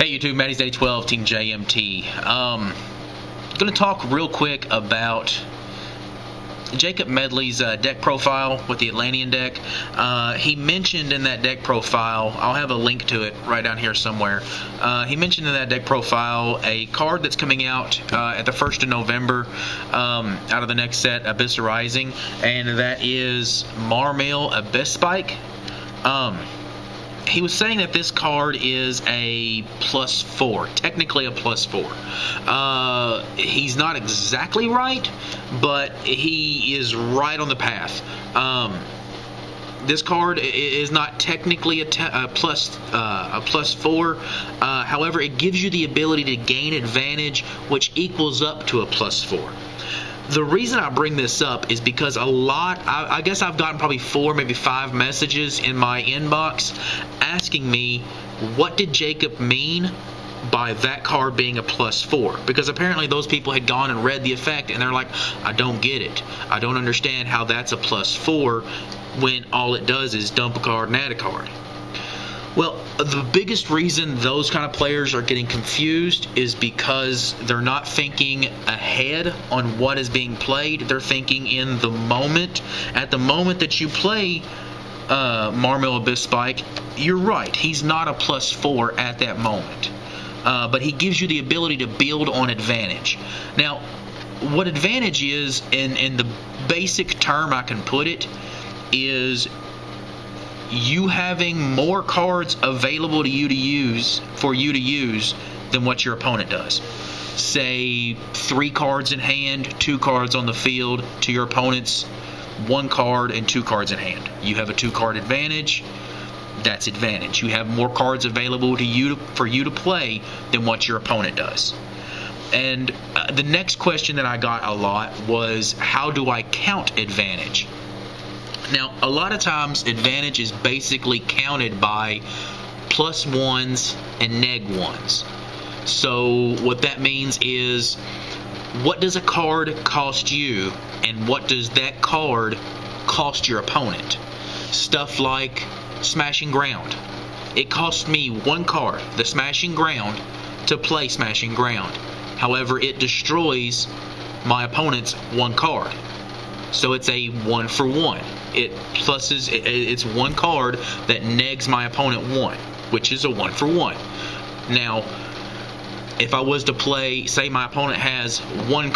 Hey YouTube, Matty's Day 12, Team JMT. Gonna talk real quick about Jacob Medley's deck profile with the Atlantean deck. He mentioned in that deck profile, I'll have a link to it right down here somewhere. He mentioned in that deck profile a card that's coming out at the 1st of November out of the next set, Abyss Rising, and that is Mermail Abysspike. He was saying that this card is a +4, technically a +4. He's not exactly right, but he is right on the path. This card is not technically a +4. However, it gives you the ability to gain advantage, which equals up to a +4. The reason I bring this up is because I guess I've gotten probably 4, maybe 5 messages in my inbox asking me what did Jacob mean by that card being a +4, because apparently those people had gone and read the effect and they're like, I don't get it. I don't understand how that's a +4 when all it does is dump a card and add a card. Well, the biggest reason those kind of players are getting confused is because they're not thinking ahead on what is being played. They're thinking in the moment. At the moment that you play Mermail Abysspike, you're right. He's not a +4 at that moment. But he gives you the ability to build on advantage. Now, what advantage is, in the basic term I can put it, is you having more cards available to you to use than what your opponent does. Say 3 cards in hand, 2 cards on the field, to your opponent's 1 card and 2 cards in hand. You have a 2-card advantage. That's advantage. You have more cards available to you for you to play than what your opponent does. And the next question that I got a lot was, how do I count advantage? Now, a lot of times advantage is basically counted by +1s and -1s. So what that means is, what does a card cost you and what does that card cost your opponent? Stuff like Smashing Ground. It costs me 1 card, the Smashing Ground, to play Smashing Ground. However, it destroys my opponent's 1 card. So it's a 1-for-1. It's 1 card that negs my opponent 1, which is a 1-for-1. Now, if I was to play, say my opponent has 1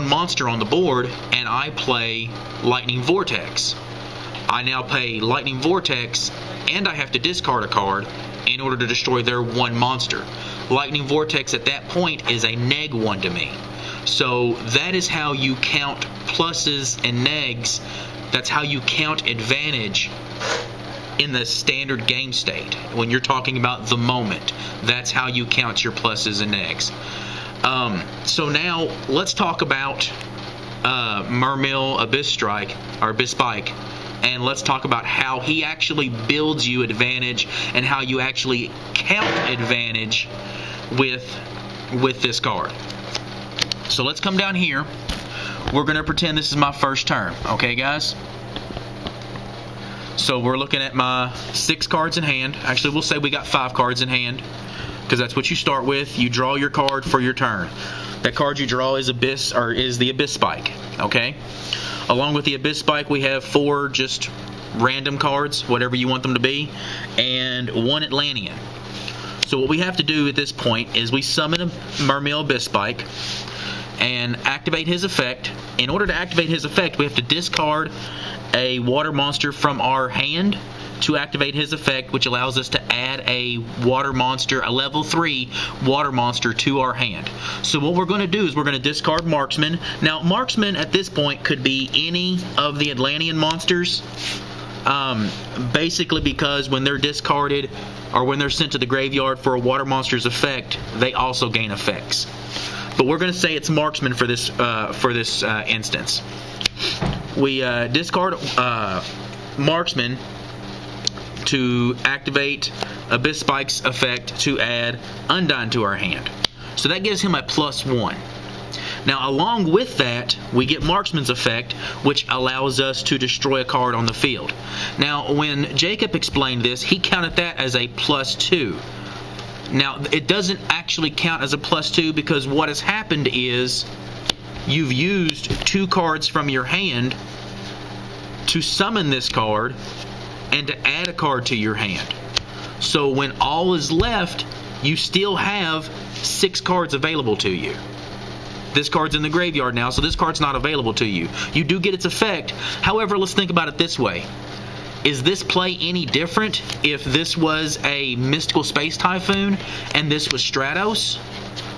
monster on the board, and I play Lightning Vortex. I now play Lightning Vortex, and I have to discard a card in order to destroy their 1 monster. Lightning Vortex at that point is a -1 to me. So that is how you count pluses and negs. That's how you count advantage in the standard game state. When you're talking about the moment, that's how you count your pluses and negs. So now let's talk about Mermail Abysspike, and let's talk about how he actually builds you advantage and how you actually count advantage with this card. So let's come down here. We're going to pretend this is my first turn. Okay, guys? So we're looking at my 6 cards in hand. Actually, we'll say we got 5 cards in hand, because that's what you start with. You draw your card for your turn. That card you draw is the Abysspike. Okay? Along with the Abysspike, we have 4 just random cards, whatever you want them to be, and 1 Atlantean. So what we have to do at this point is we summon a Mermail Abysspike and activate his effect. In order to activate his effect, we have to discard a water monster from our hand to activate his effect, which allows us to add a water monster, a level 3 water monster, to our hand. So what we're going to do is we're going to discard Marksman. Now, Marksman at this point could be any of the Atlantean monsters, basically because when they're discarded or when they're sent to the graveyard for a water monster's effect, they also gain effects. But we're going to say it's Marksman for this instance. We discard Marksman to activate Abysspike's effect to add Undyne to our hand. So that gives him a +1. Now, along with that, we get Marksman's effect, which allows us to destroy a card on the field. Now, when Jacob explained this, he counted that as a +2. Now, it doesn't actually count as a +2 because what has happened is you've used 2 cards from your hand to summon this card and to add a card to your hand. So when all is left, you still have 6 cards available to you. This card's in the graveyard now, so this card's not available to you. You do get its effect. However, let's think about it this way. Is this play any different if this was a Mystical Space Typhoon and this was Stratos?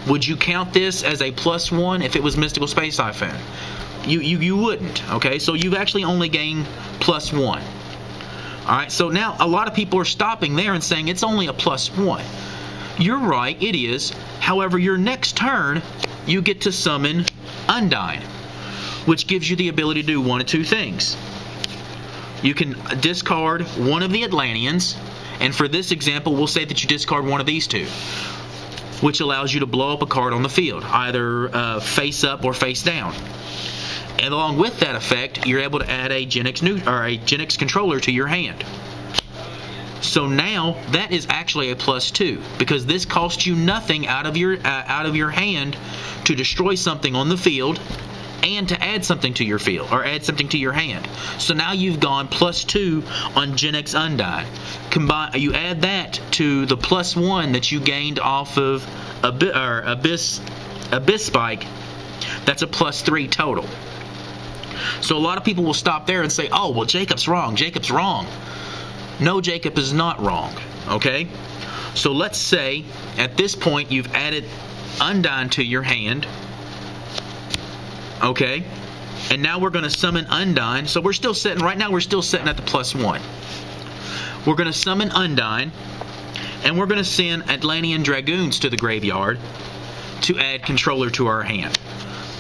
Would you count this as a +1 if it was Mystical Space Typhoon? You wouldn't, okay? So you've actually only gained +1. Alright, so now a lot of people are stopping there and saying it's only a +1. You're right, it is. However, your next turn, you get to summon Undyne, which gives you the ability to do one of 2 things. You can discard one of the Atlanteans, and for this example, we'll say that you discard one of these 2, which allows you to blow up a card on the field, either face up or face down. And along with that effect, you're able to add a Gen X controller to your hand. So now that is actually a +2 because this costs you nothing out of your hand to destroy something on the field and to add something to your field or add something to your hand. So now you've gone +2 on Gen X Undyne. You add that to the +1 that you gained off of Abysspike. That's a +3 total. So a lot of people will stop there and say, oh, well, Jacob's wrong. Jacob's wrong. No, Jacob is not wrong. Okay? So let's say at this point you've added Undyne to your hand. Okay? And now we're going to summon Undyne. So we're still sitting, right now we're still sitting at the +1. We're going to summon Undyne. And we're going to send Atlantean Dragoons to the graveyard to add controller to our hand.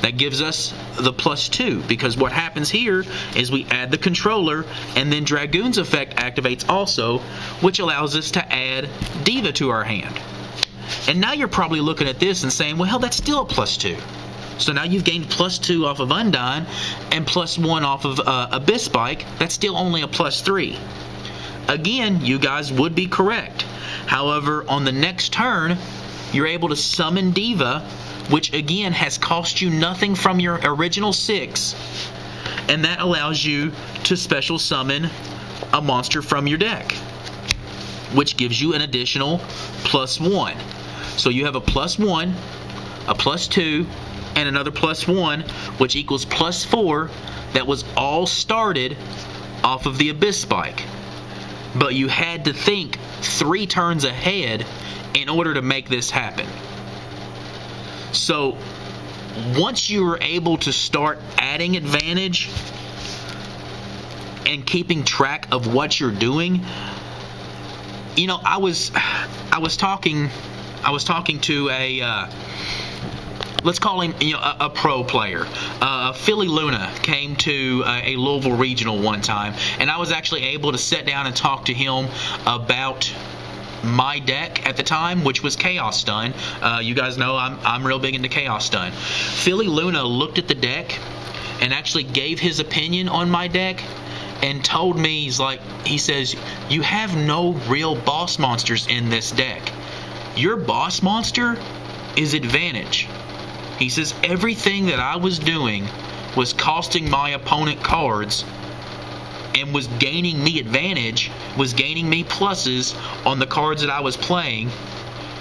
That gives us the +2 because what happens here is we add the controller and then Dragoon's effect activates also, which allows us to add Diva to our hand. And now you're probably looking at this and saying, well, hell, that's still a +2. So now you've gained +2 off of Undyne and +1 off of Abysspike. That's still only a +3. Again, you guys would be correct. However, on the next turn, you're able to summon Diva, which again has cost you nothing from your original 6, and that allows you to special summon a monster from your deck, which gives you an additional +1. So you have a +1, a +2, and another +1, which equals +4. That was all started off of the Abysspike, but you had to think 3 turns ahead in order to make this happen. So once you were able to start adding advantage and keeping track of what you're doing, you know, I was talking to a let's call him, you know, a pro player. Philly Luna came to a Louisville regional one time, and I was actually able to sit down and talk to him about my deck at the time, which was Chaos Stun. You guys know I'm real big into Chaos Stun. Philly Luna looked at the deck and actually gave his opinion on my deck and told me, he says, you have no real boss monsters in this deck. Your boss monster is advantage. He says everything that I was doing was costing my opponent cards and was gaining me advantage, was gaining me pluses on the cards that I was playing.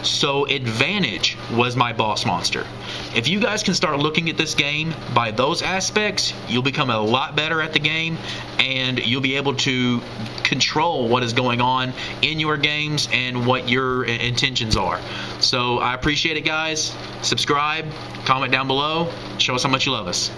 So advantage was my boss monster. If you guys can start looking at this game by those aspects, you'll become a lot better at the game, and you'll be able to control what is going on in your games and what your intentions are. So I appreciate it, guys. Subscribe, comment down below, show us how much you love us.